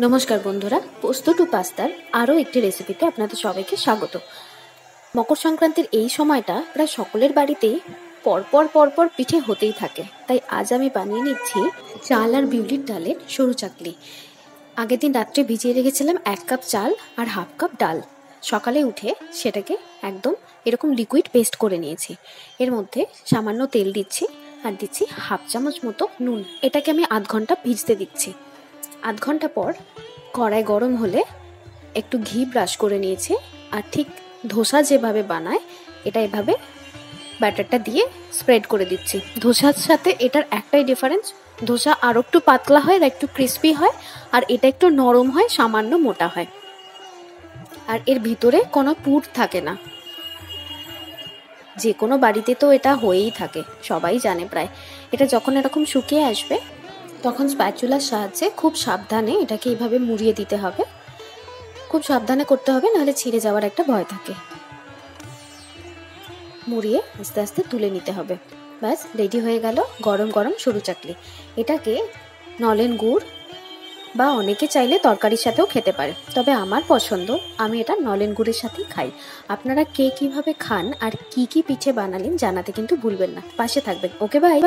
নমস্কার বন্ধুরা, পোস্ত টু পাস্তার আরও একটি রেসিপিতে আপনাদের সবাইকে স্বাগত। মকর সংক্রান্তির এই সময়টা প্রায় সকলের বাড়িতেই পরপর পরপর পিঠে হতেই থাকে। তাই আজ আমি বানিয়ে নিচ্ছি চাল আর বিউলির ডালের সরু চাকলি। আগের দিন রাত্রে ভিজিয়ে রেখেছিলাম 1 কাপ চাল আর হাফ কাপ ডাল। সকালে উঠে সেটাকে একদম এরকম লিকুইড পেস্ট করে নিয়েছি। এর মধ্যে সামান্য তেল দিচ্ছি আর দিচ্ছি হাফ চামচ মতো নুন। এটাকে আমি আধ ঘন্টা ভিজতে দিচ্ছি। আধ ঘন্টা পর কড়াই গরম হলে একটু ঘি ব্রাশ করে নিয়েছি আর ঠিক ধোসা যেভাবে বানায় এটা এভাবে ব্যাটারটা দিয়ে স্প্রেড করে দিচ্ছি। ধোসার সাথে এটার একটাই ডিফারেন্স, ধোসা আরও একটু পাতলা হয়, একটু ক্রিস্পি হয়, আর এটা একটু নরম হয়, সামান্য মোটা হয়, আর এর ভিতরে কোনো পুর থাকে না। যে কোনো বাড়িতে তো এটা হয়েই থাকে, সবাই জানে প্রায়। এটা যখন এরকম শুকিয়ে আসবে তখন স্প্যাচুলার সাহায্যে খুব সাবধানে এটাকে এইভাবে মুড়িয়ে দিতে হবে। খুব সাবধানে করতে হবে, নাহলে ছিঁড়ে যাওয়ার একটা ভয় থাকে। মুড়িয়ে আস্তে আস্তে তুলে নিতে হবে। ব্যাস রেডি হয়ে গেল গরম গরম সরু চাকলি। এটাকে নলেন গুড় বা অনেকে চাইলে তরকারির সাথেও খেতে পারে, তবে আমার পছন্দ, আমি এটা নলেন গুড়ের সাথেই খাই। আপনারা কে কিভাবে খান আর কি কি পিঠে বানালেন জানাতে কিন্তু ভুলবেন না। পাশে থাকবেন। ওকে, বাই।